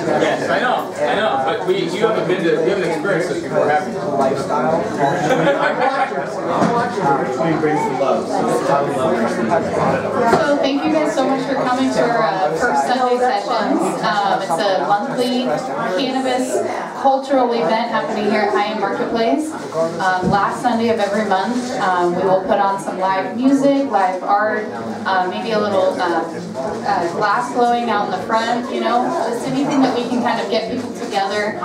Yes, I know. But you haven't experienced this before, have you? Lifestyle. I'm watching River Twain brings the love. So thank you guys so much for coming to our first Sunday sessions. It's a monthly cannabis cultural event happening here at High-End Marketplace. Last Sunday of every month, we will put on some live music, live art, maybe a little glass blowing out in the front, you know, just anything that we can kind of get people together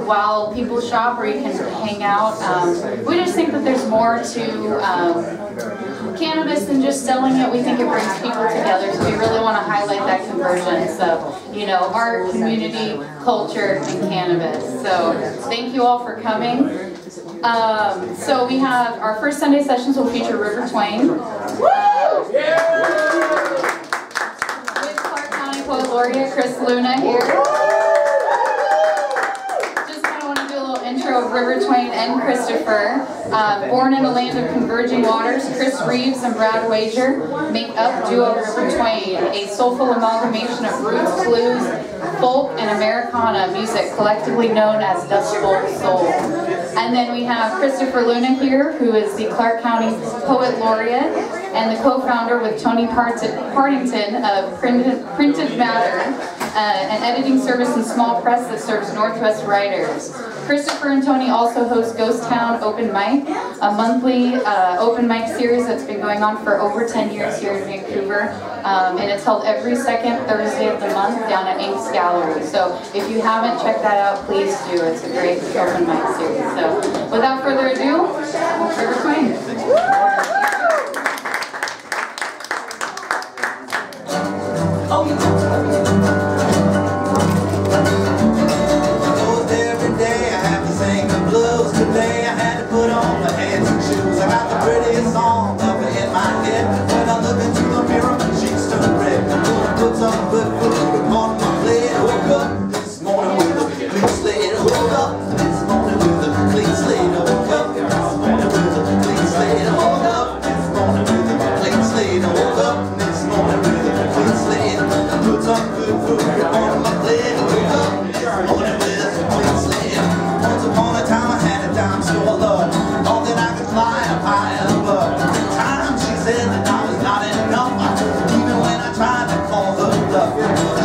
while people shop, or you can hang out. We just think that there's more to cannabis than just selling it. We think it brings people together, so we really want to highlight that convergence of, you know, art, community, culture, and cannabis. So thank you all for coming. So we have our first Sunday sessions will feature River Twain. With Clark County Poet Laureate Chris Luna here. Intro of River Twain and Christopher. Born in a land of converging waters, Chris Reeves and Brad Wager make up duo River Twain, a soulful amalgamation of roots, blues, folk, and Americana music, collectively known as DUSTBOWL SOUL. And then we have Christopher Luna here, who is the Clark County Poet Laureate and the co-founder with Tony Partington of Printed Matter, an editing service and small press that serves Northwest writers. Christopher and Tony also host Ghost Town Open Mic, a monthly open mic series that's been going on for over 10 years here in Vancouver. And it's held every second Thursday of the month down at Inks Gallery. So if you haven't checked that out, please do. It's a great open mic series. So without further ado, River Twain. Today I had to put on my hands and shoes. I got the prettiest song up in my head. When I look into the mirror, my cheeks turn red. Put some good food on my plate. Woke up this morning with a clean slate. Woke up this morning with a clean slate. Woke up this morning with a clean slate. Woke up this morning with a clean slate. Woke up this morning with a clean slate. Put some good food on my plate. Woke up this morning with a clean slate. Once upon a time I had a dime store love, all that I could fly up high and above. At times she said that I was not enough, even when I tried to call her bluff.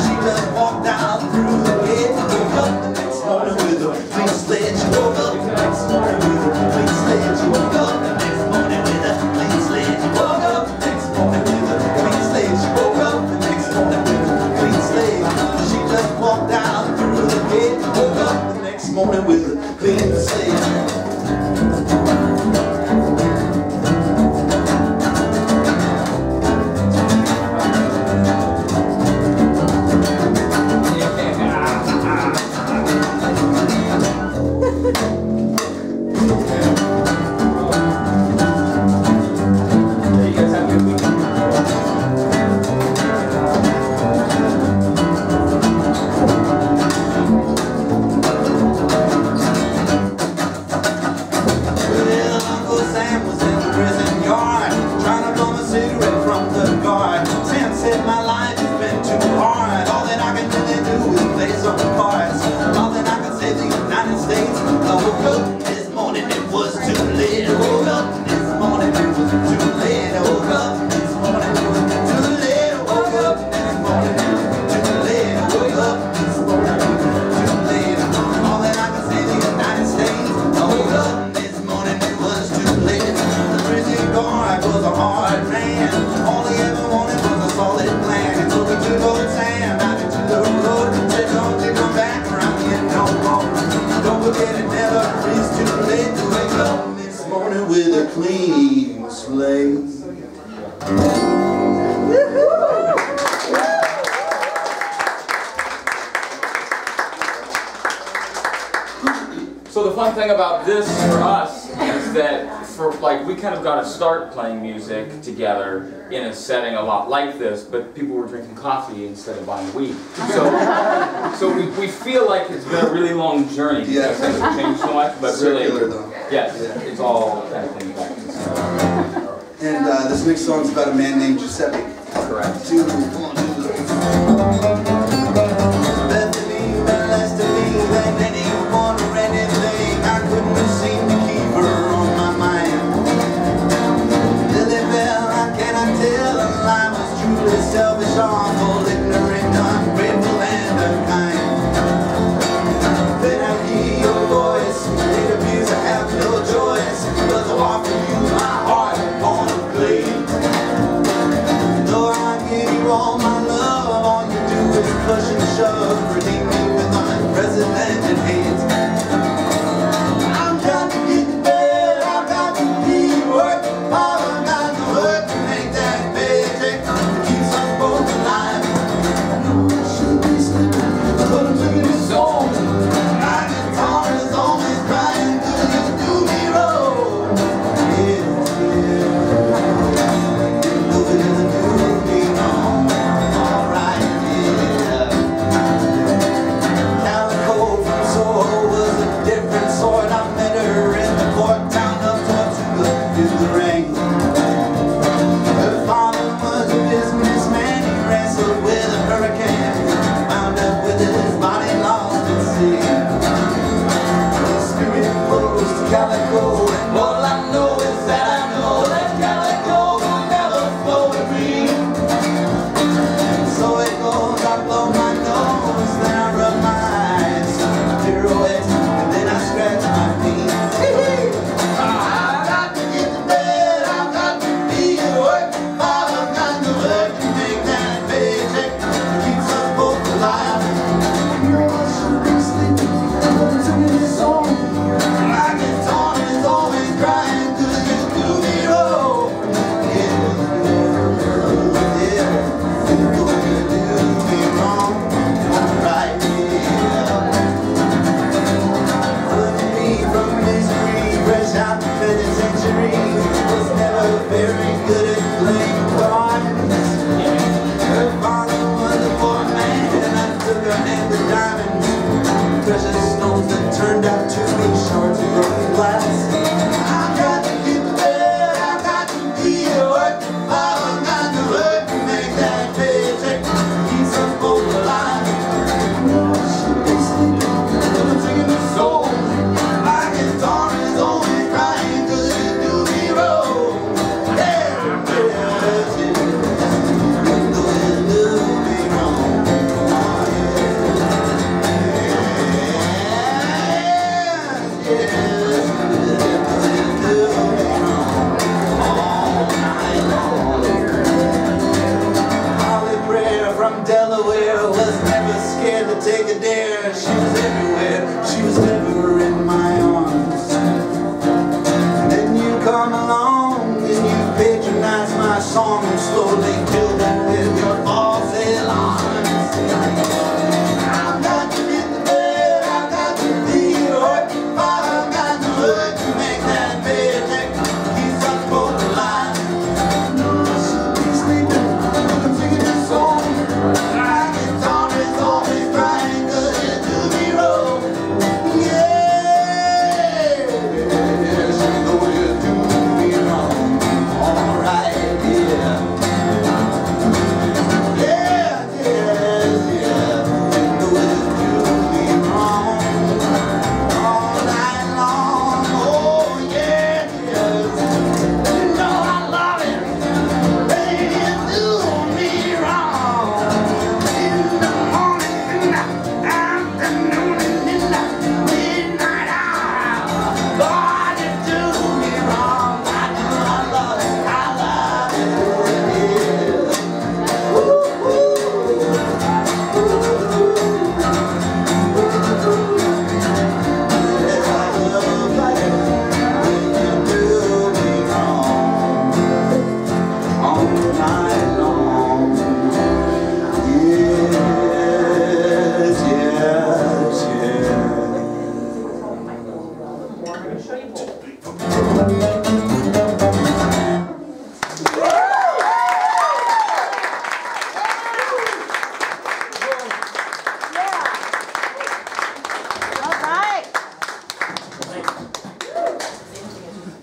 She just walked down through the gate. Woke up the next morning with a clean slate. She woke up the next morning with a clean slate. She woke up the next morning with a clean slate. She woke up the next morning with a clean slate. She woke up the next morning with a clean slate. She just walked down through the gate. Woke up the next morning with a clean slate. So the fun thing about this for us is that we kind of got to start playing music together in a setting a lot like this, but people were drinking coffee instead of buying weed. So we feel like it's been a really long journey because things have changed so much, but circular, really, though. Yes, it's all kind of things back to the start. And this next song is about a man named Giuseppe. Correct. Come on, shove, redeem me with unprecedented hate. I've got to get to bed, I've got to be at work, I've got to work to make that paycheck to keep us both alive. I know I should be sleeping, but I'm taking this song. My guitar is always crying, 'cause you do me wrong.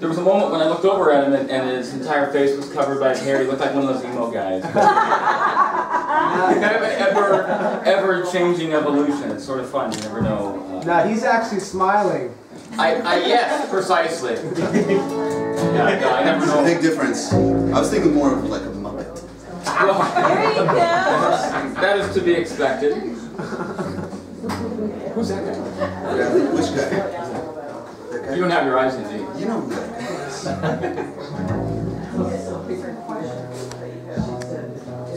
There was a moment when I looked over at him and his entire face was covered by hair. He looked like one of those emo guys. Kind of an ever-changing evolution. It's sort of fun. You never know. No, he's actually smiling. Yes, precisely. Yeah, I never know. There's a big difference. I was thinking more of like a Muppet. Well, There you go. that is to be expected. Who's that guy? Yeah, which guy? That guy? You don't have your eyes in, do you? You know who that is.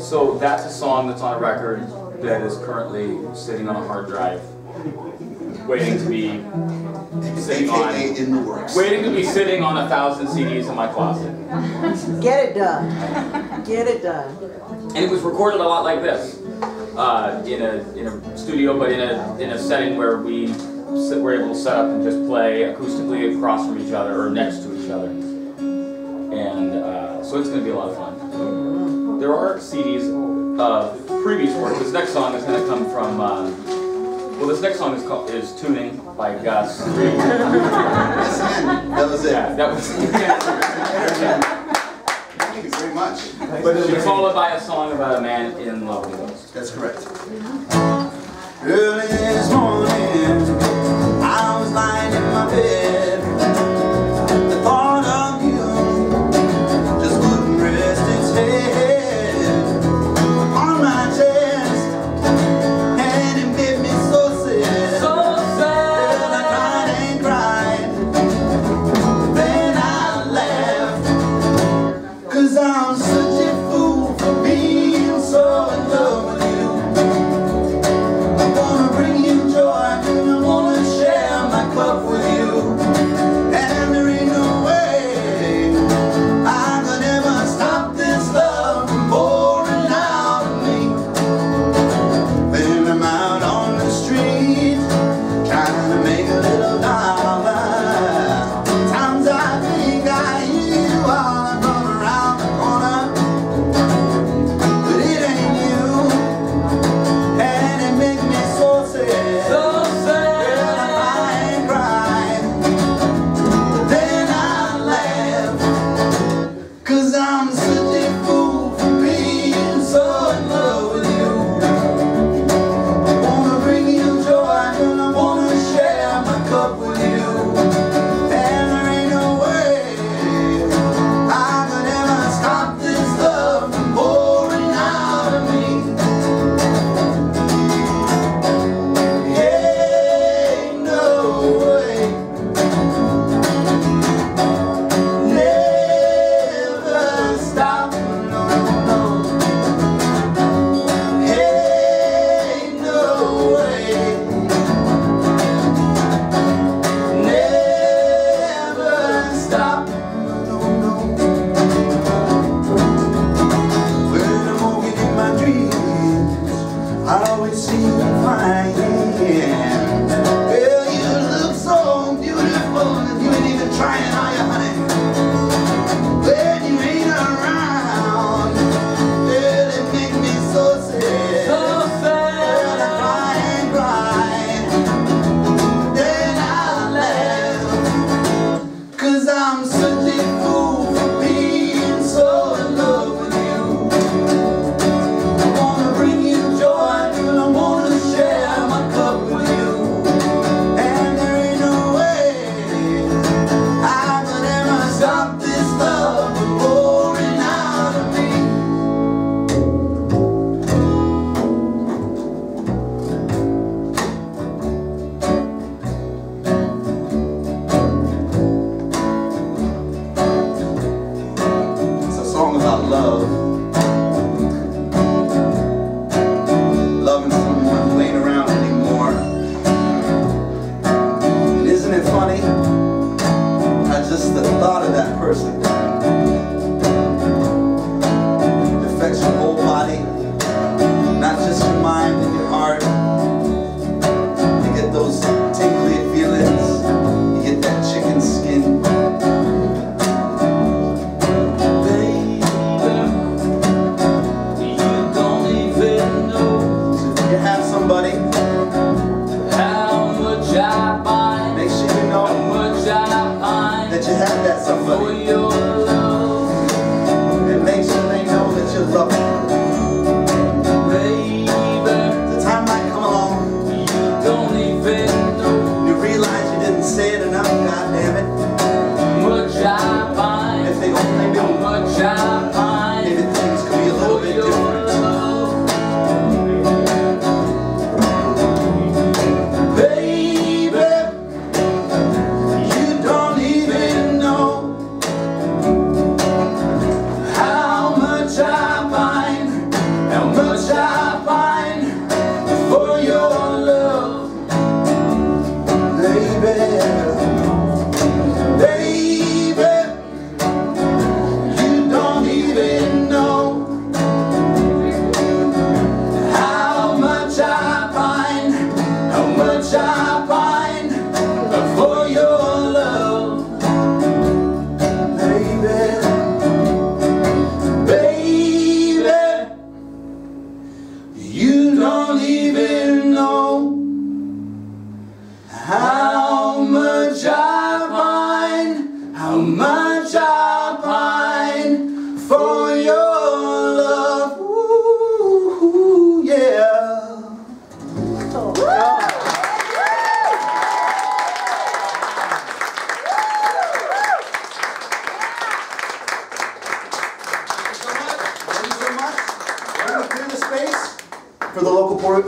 So that's a song that's on a record that is currently sitting on a hard drive, waiting to be sitting on, in the works. waiting to be sitting on 1,000 CDs in my closet. Get it done. Get it done. And it was recorded a lot like this, in a studio, but in a setting where we were able to set up and just play acoustically across from each other or next to each other. And so it's going to be a lot of fun. There are CDs of previous work. This next song is going to come from, well, this next song is Tuning by Gus. That's the end. That was it. Yeah, that was Thank you very much. But it was followed by a song about a man in love with us. That's correct. Early this morning, I was lying in my bed. The thought of you just wouldn't rest its head on my chest, and it made me so sad. So sad. Well, I cried and cried, then I laughed, 'cause I'm such a fool for being so in love with you. I wanna bring you joy, and I wanna share my cup with you. And there ain't no way I could ever stop this love from pouring out of me. When I'm out on the street, trying to make a little dollar, times I think I hear you all come around the corner, but it ain't you, and it makes me so sad. So sad. Well, I cry and cry, but then I laugh, 'cause I'm such a fool for being so in love with you. I wanna bring you joy, and I wanna share my cup with you. And there ain't no way I could ever stop this love from pouring out of me. Ain't no way. Never stop, no, no. Ain't no way. Never stop, no, no. When I'm walking in my dreams, I always see you crying. Well, you look so beautiful, and you ain't even trying, are you, honey? When you ain't around, well, it makes me so sad. So Well, I sad. cry and cry, then I laugh, 'cause I'm such a fool for being so in love with you. I wanna bring you joy, and I wanna share my cup with you. And there ain't no way I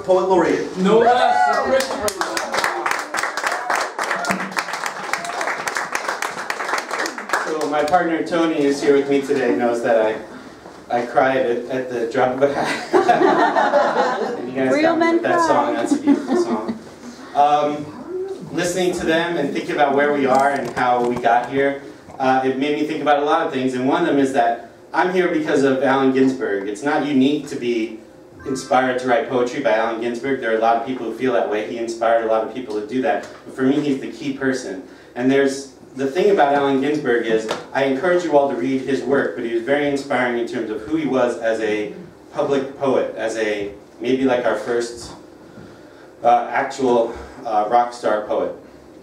Poet Laureate. No less, Christopher. So my partner Tony is here with me today, knows that I cried at the drop of a hat. And you guys Real got me men with that cry. song, that's a beautiful song. Listening to them and thinking about where we are and how we got here, it made me think about a lot of things, and one of them is that I'm here because of Allen Ginsberg. It's not unique to be inspired to write poetry by Allen Ginsberg. There are a lot of people who feel that way. He inspired a lot of people to do that. But for me, he's the key person. And the thing about Allen Ginsberg is, I encourage you all to read his work, but he was very inspiring in terms of who he was as a public poet, as a, maybe like our first actual rock star poet.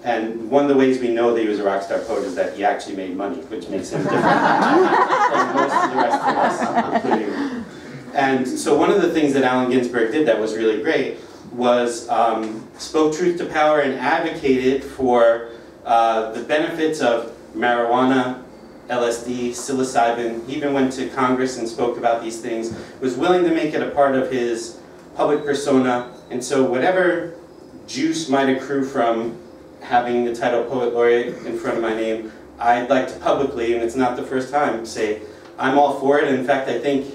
And one of the ways we know that he was a rock star poet is that he actually made money, which makes him different from most of the rest of us, including me. And so one of the things that Allen Ginsberg did that was really great was spoke truth to power and advocated for the benefits of marijuana, LSD, psilocybin. He even went to Congress and spoke about these things, was willing to make it a part of his public persona. And so whatever juice might accrue from having the title Poet Laureate in front of my name, I'd like to publicly, and it's not the first time, say I'm all for it. In fact, I think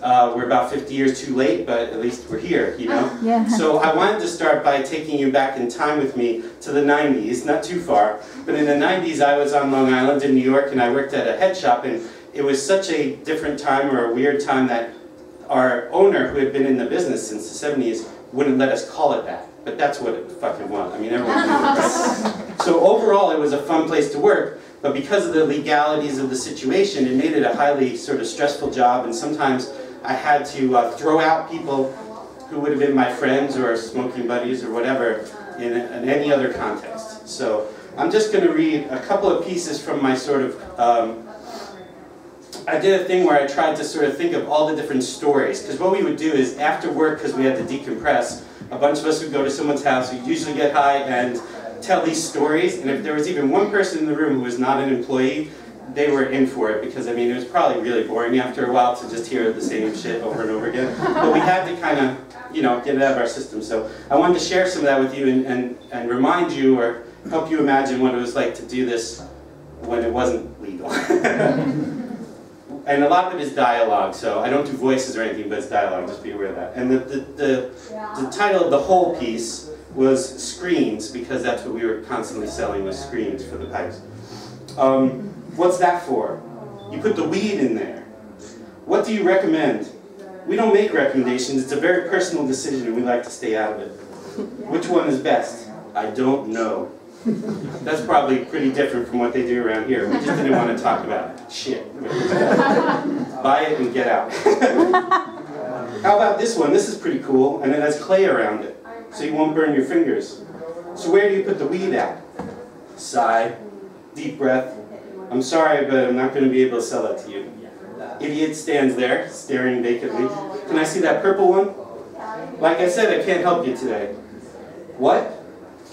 we're about 50 years too late, but at least we're here, you know? Yeah. So I wanted to start by taking you back in time with me to the 90s, not too far, but in the 90s I was on Long Island in New York and I worked at a head shop, and it was such a different time, or a weird time, that our owner, who had been in the business since the 70s, wouldn't let us call it that. But that's what it fucking was. I mean, everyone knew it, right? So overall, it was a fun place to work, but because of the legalities of the situation, it made it a highly sort of stressful job, and sometimes I had to throw out people who would have been my friends or smoking buddies or whatever in any other context. So I'm just going to read a couple of pieces from my sort of, I did a thing where I tried to sort of think of all the different stories, because what we would do is after work, because we had to decompress, a bunch of us would go to someone's house, we'd usually get high and tell these stories, and if there was even one person in the room who was not an employee, they were in for it, because I mean it was probably really boring after a while to just hear the same shit over and over again. But we had to kind of, you know, get it out of our system. So I wanted to share some of that with you and remind you or help you imagine what it was like to do this when it wasn't legal. And a lot of it is dialogue, so I don't do voices or anything, but it's dialogue, just be aware of that. And the title of the whole piece was Screens, because that's what we were constantly selling, was screens for the pipes. What's that for? You put the weed in there. What do you recommend? We don't make recommendations, it's a very personal decision and we like to stay out of it. Which one is best? I don't know. That's probably pretty different from what they do around here. We just didn't want to talk about shit. Buy it and get out. How about this one? This is pretty cool, and it has clay around it, so you won't burn your fingers. So where do you put the weed at? Sigh, deep breath. I'm sorry, but I'm not going to be able to sell that to you. Idiot stands there, staring vacantly. Can I see that purple one? Like I said, I can't help you today. What?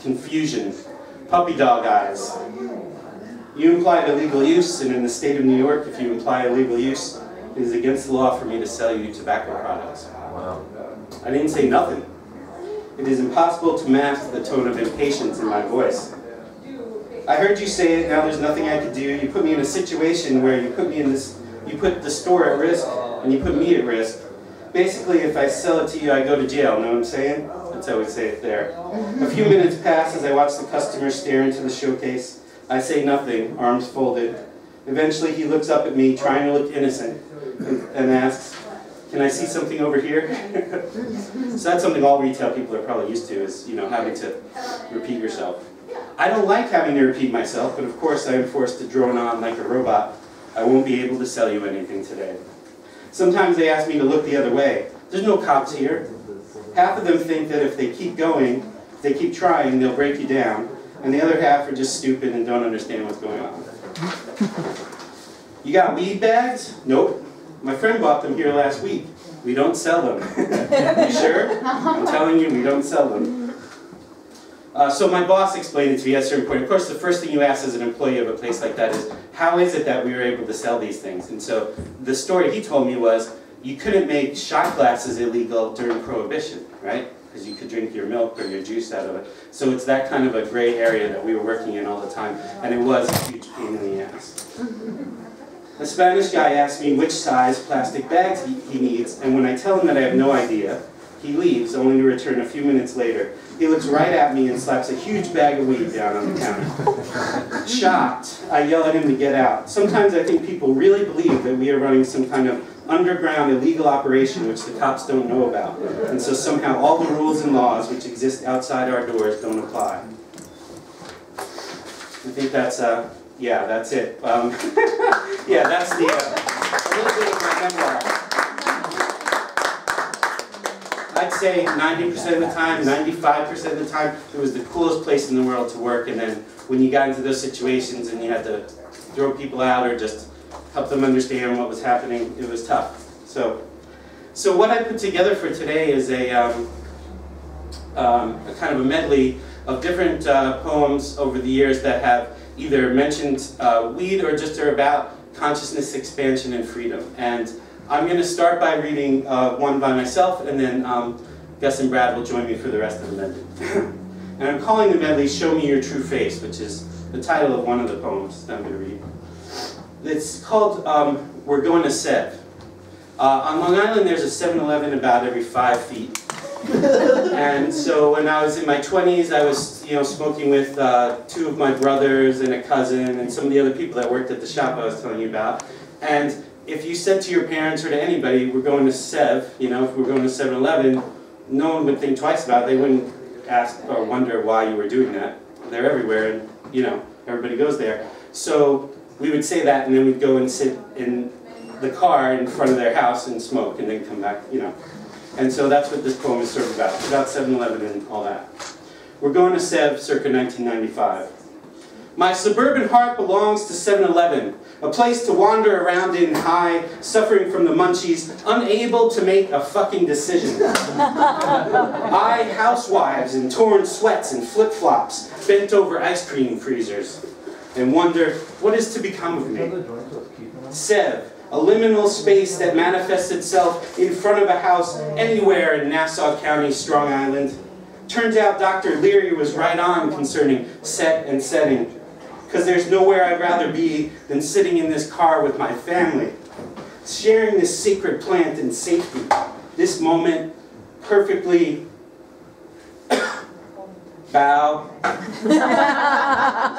Confusion. Puppy dog eyes. You implied illegal use, and in the state of New York, if you imply illegal use, it is against the law for me to sell you tobacco products. Wow. I didn't say nothing. It is impossible to mask the tone of impatience in my voice. I heard you say it, now there's nothing I could do. You put me in a situation where you put me in this, you put the store at risk, and you put me at risk. Basically, if I sell it to you, I go to jail, know what I'm saying? That's how we say it there. A few minutes pass as I watch the customer stare into the showcase. I say nothing, arms folded. Eventually, he looks up at me, trying to look innocent, and asks, can I see something over here? So that's something all retail people are probably used to, is, you know, having to repeat yourself. I don't like having to repeat myself, but of course I am forced to drone on like a robot. I won't be able to sell you anything today. Sometimes they ask me to look the other way. There's no cops here. Half of them think that if they keep going, if they keep trying, they'll break you down. And the other half are just stupid and don't understand what's going on. You got weed bags? Nope. My friend bought them here last week. We don't sell them. You sure? I'm telling you, we don't sell them. So my boss explained it to me at a certain point. Of course, the first thing you ask as an employee of a place like that is, how is it that we were able to sell these things? And so the story he told me was, you couldn't make shot glasses illegal during Prohibition, right? because you could drink your milk or your juice out of it. So it's that kind of a gray area that we were working in all the time, and it was a huge pain in the ass. A Spanish guy asked me which size plastic bags he needs, and when I tell him that I have no idea, he leaves, only to return a few minutes later. He looks right at me and slaps a huge bag of weed down on the counter. Shocked, I yell at him to get out. Sometimes I think people really believe that we are running some kind of underground illegal operation which the cops don't know about, and so somehow all the rules and laws which exist outside our doors don't apply. I think that's, yeah, that's it. Yeah, that's the, a little bit of my memoir. I'd say 90% of the time, 95% of the time, it was the coolest place in the world to work, and then when you got into those situations and you had to throw people out or just help them understand what was happening, it was tough. So what I put together for today is a kind of a medley of different poems over the years that have either mentioned weed or just are about consciousness expansion and freedom. And I'm going to start by reading one by myself, and then Gus and Brad will join me for the rest of the medley. And I'm calling the medley "Show Me Your True Face," which is the title of one of the poems that I'm going to read. It's called "We're Going to Sev." On Long Island, there's a 7-Eleven about every 5 feet. And so when I was in my 20s, I was, smoking with 2 of my brothers and a cousin and some of the other people that worked at the shop I was telling you about. And if you said to your parents or to anybody, "We're going to Sev," if we're going to 7-Eleven, no one would think twice about it. They wouldn't ask or wonder why you were doing that. They're everywhere, and everybody goes there. So we would say that, and then we'd go and sit in the car in front of their house and smoke, and then come back, And so that's what this poem is sort of about. It's about 7-Eleven and all that. We're going to Sev, circa 1995. My suburban heart belongs to 7-Eleven, a place to wander around in high, suffering from the munchies, unable to make a fucking decision. I, housewives in torn sweats and flip-flops, bent over ice cream freezers, and wonder what is to become of me. Sev, a liminal space that manifests itself in front of a house anywhere in Nassau County, Strong Island. Turns out Dr. Leary was right on concerning set and setting, because there's nowhere I'd rather be than sitting in this car with my family, sharing this sacred plant in safety, this moment perfectly bow,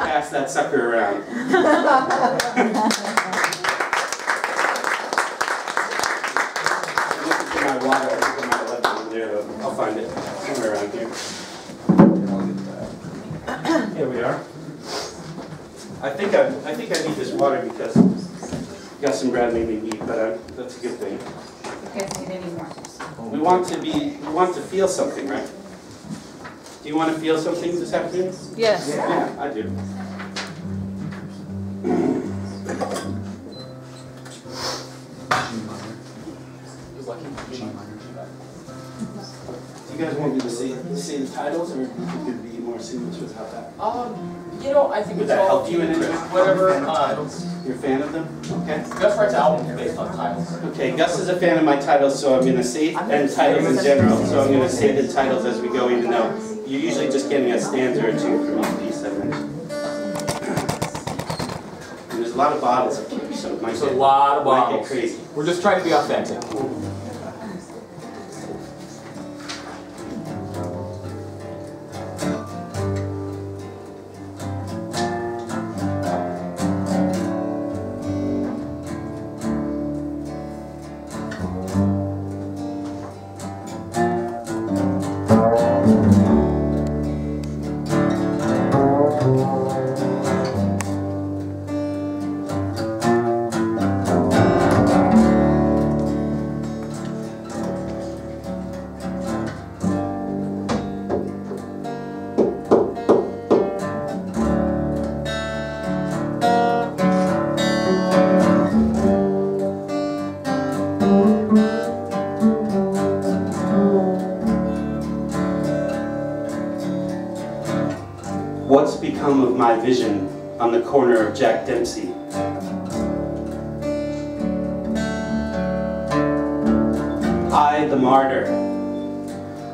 pass that sucker around. My water, I'll find it somewhere around here. Here we are. I think I need this water because Gus and Brad made me eat, but that's a good thing. You guys need any more? We want to feel something, right? Do you want to feel something this afternoon? Yes. Yeah, I do. Do you guys want me to say the titles, or could it be more seamless without that? I think Would it's that all help you in any way? whatever. You're a fan of them? Okay. Gus writes albums based on titles. Okay, Gus is a fan of my titles, so I'm going to say, and titles in general, so I'm going to say the titles as we go, even though you're usually just getting a stanza or 2 from each piece I mentioned. And there's a lot of bottles up here, so it might There's a lot of might bottles. get crazy. We're just trying to be authentic. What's become of my vision on the corner of Jack Dempsey? I, the martyr.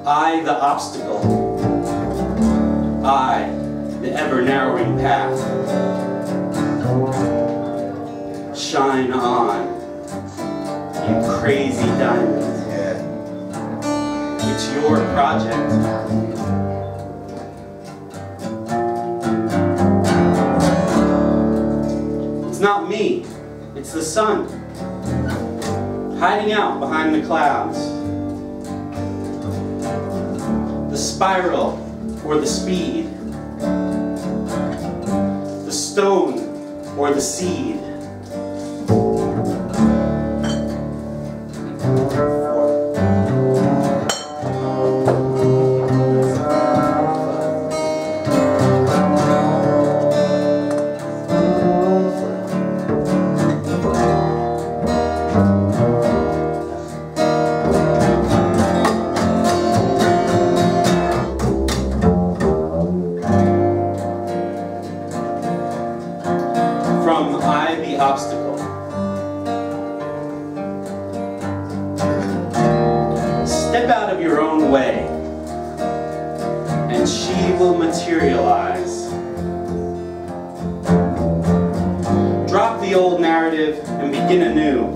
I, the obstacle. I, the ever-narrowing path. Shine on, you crazy diamond. It's your project. It's not me, it's the sun, hiding out behind the clouds. The spiral or the speed, the stone or the seed. Obstacle. Step out of your own way, and she will materialize. Drop the old narrative and begin anew.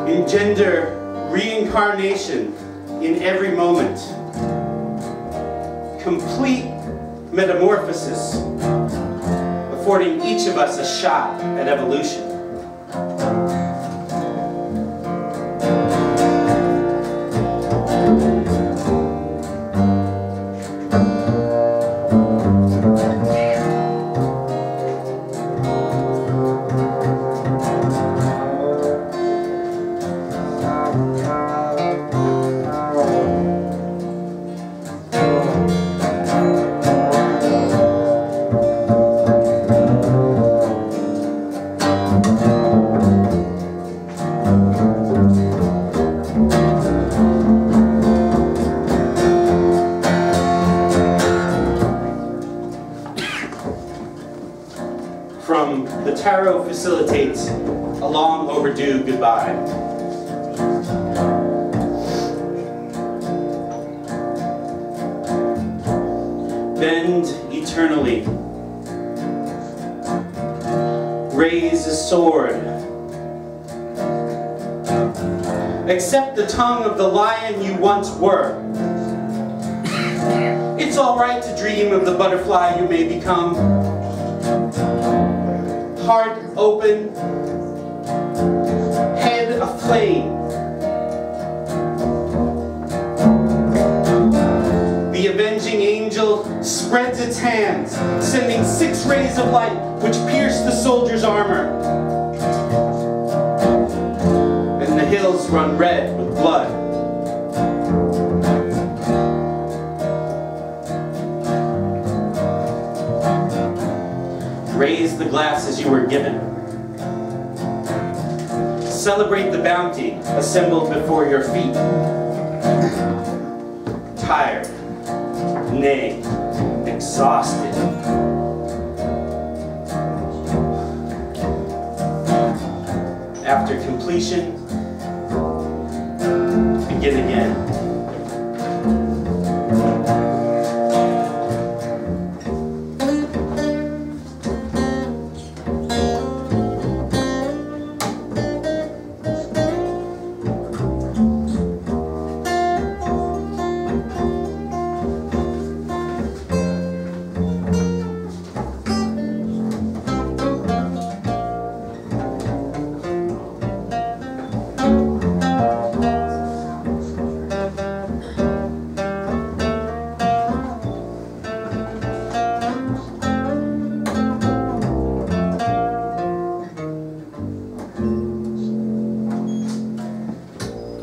Engender reincarnation in every moment. Complete metamorphosis, affording each of us a shot at evolution. From the tarot facilitates a long overdue goodbye. Bend eternally. Raise a sword. Accept the tongue of the lion you once were. It's all right to dream of the butterfly you may become. Heart open, head aflame. The avenging angel spreads its hands, sending 6 rays of light which pierce the soldier's armor. And the hills run red with blood. Raise the glasses you were given. Celebrate the bounty assembled before your feet. Tired, nay, exhausted. After completion, begin again.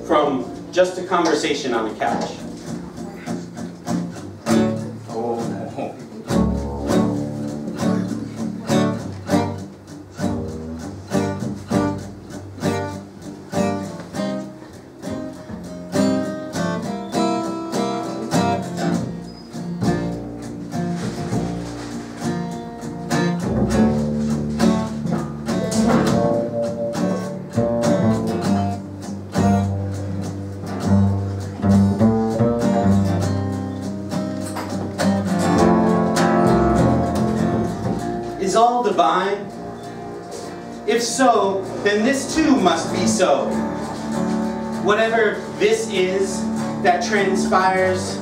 From Just a Conversation on the Couch. if so, then this too must be so. Whatever this is that transpires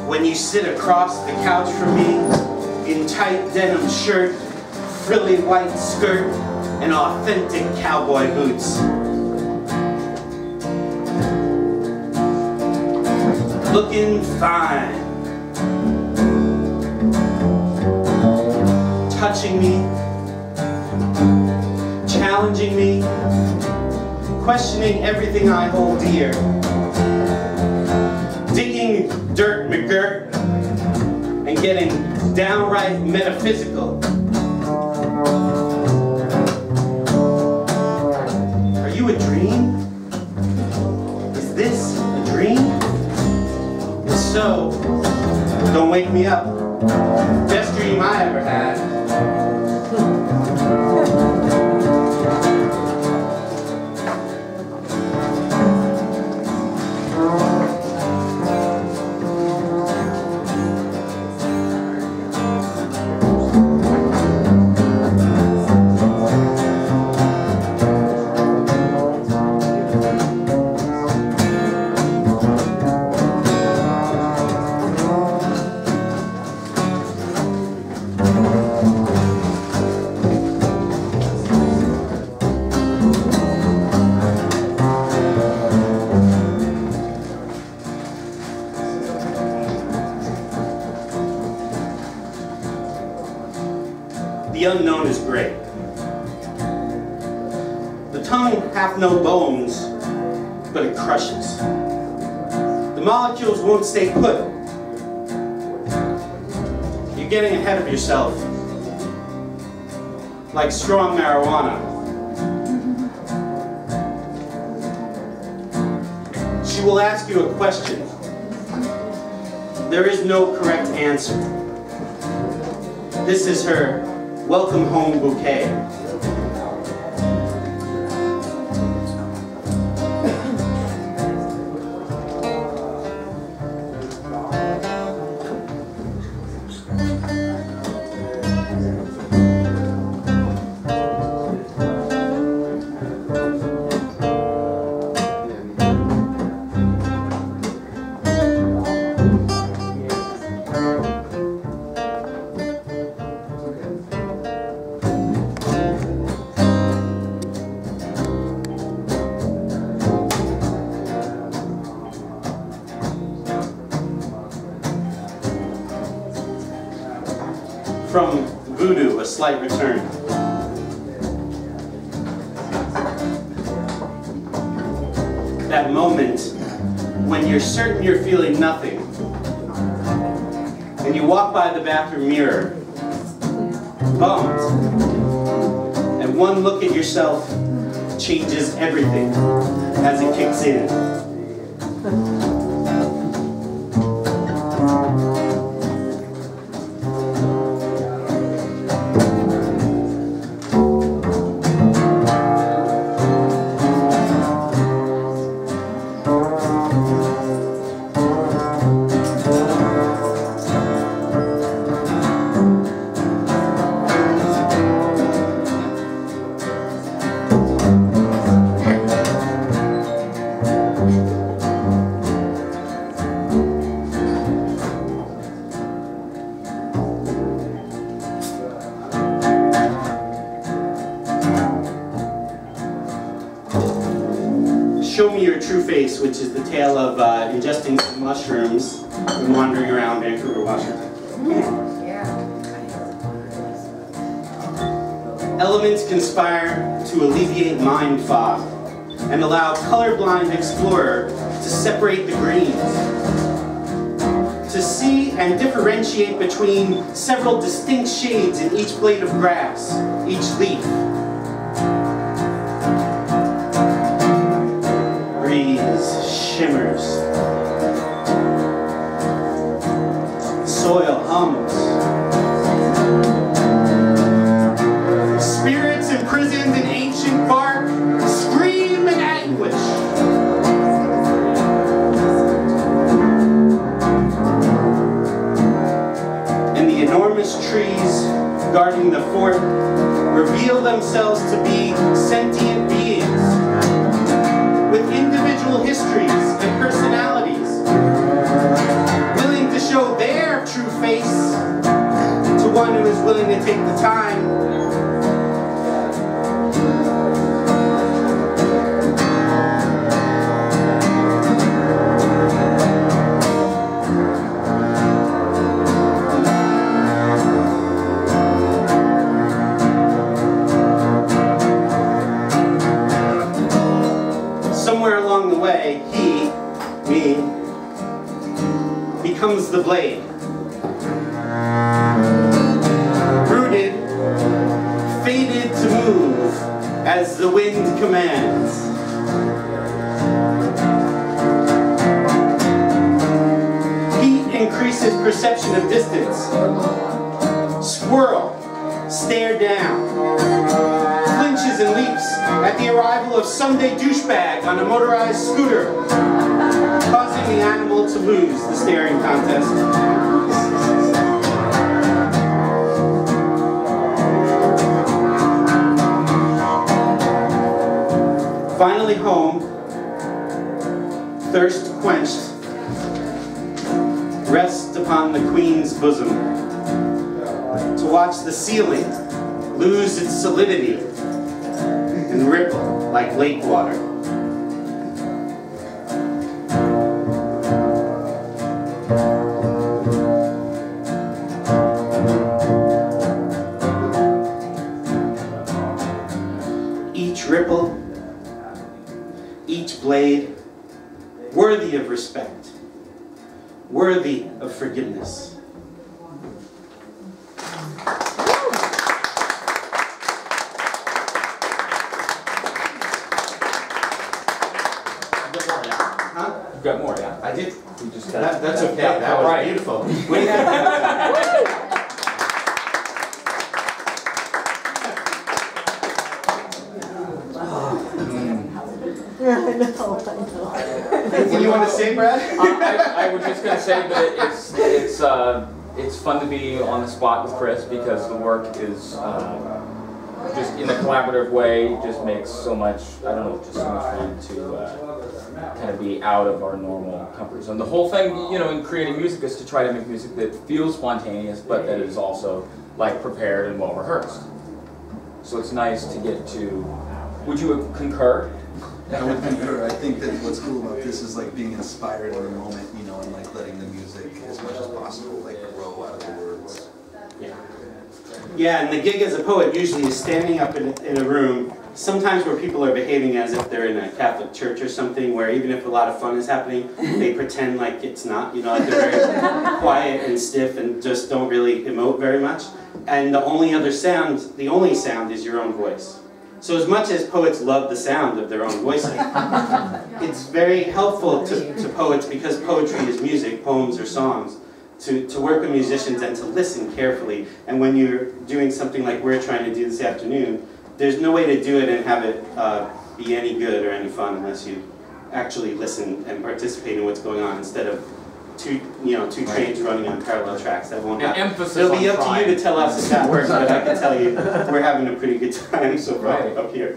when you sit across the couch from me in tight denim shirt, frilly white skirt, and authentic cowboy boots. Looking fine. Touching me, challenging me, questioning everything I hold dear, digging dirt McGirt, and getting downright metaphysical. Are you a dream? Is this a dream? If so, don't wake me up. Best dream I ever had. The unknown is great. The tongue hath no bones, but it crushes. The molecules won't stay put. You're getting ahead of yourself, like strong marijuana. She will ask you a question. There is no correct answer. This is her welcome home bouquet. From Voodoo, A Slight Return. That moment when you're certain you're feeling nothing, and you walk by the bathroom mirror, bummed, and one look at yourself changes everything as it kicks in. Show Me Your True Face, which is the tale of ingesting some mushrooms and wandering around Vancouver, Washington. Elements conspire to alleviate mind fog and allow colorblind explorer to separate the greens, to see and differentiate between several distinct shades in each blade of grass, each leaf. Shimmers. Soil hums. Spirits imprisoned in ancient bark scream in anguish. And the enormous trees guarding the fort, reveal themselves to be sentient beings with individual histories and personalities, willing to show their true face to one who is willing to take the time. Somewhere along the way, he, me, becomes the blade. Rooted, fated to move as the wind commands. Heat increases perception of distance. Squirrel, stare down. Flinches and leaps at the arrival of Sunday douchebag on a motorized scooter, causing the animal to lose the staring contest. Finally home, thirst quenched, rests upon the queen's bosom to watch the ceiling lose its solidity and ripple like lake water. Each ripple, each blade, worthy of respect, worthy of forgiveness. You've got more, yeah? I did. We just That's okay. That was right. beautiful. What do you think? Yeah, I know. Anything you want to say, Brad? I was just going to say that it's fun to be on the spot with Chris because the work is just in a collaborative way. Just makes so much, I don't know, just so much fun to kind of be out of our normal comfort zone. The whole thing, you know, in creating music is to try to make music that feels spontaneous, but that is also like prepared and well rehearsed. So it's nice to get to. Would you concur? I would concur. I think that what's cool about this is like being inspired in the moment, you know, and like letting the music as much as possible like grow out of the words. Yeah. Yeah, and the gig as a poet usually is standing up in a room, sometimes where people are behaving as if they're in a Catholic church or something, where even if a lot of fun is happening, they pretend like it's not, you know, like they're very quiet and stiff and just don't really emote very much. And the only sound is your own voice. So as much as poets love the sound of their own voices, it's very helpful to poets, because poetry is music, poems or songs, to work with musicians and to listen carefully. And when you're doing something like we're trying to do this afternoon, there's no way to do it and have it be any good or any fun unless you actually listen and participate in what's going on, instead of two trains running on parallel tracks. That won't happen. It'll be up to you to tell us if that works, but I can tell you we're having a pretty good time so far up here.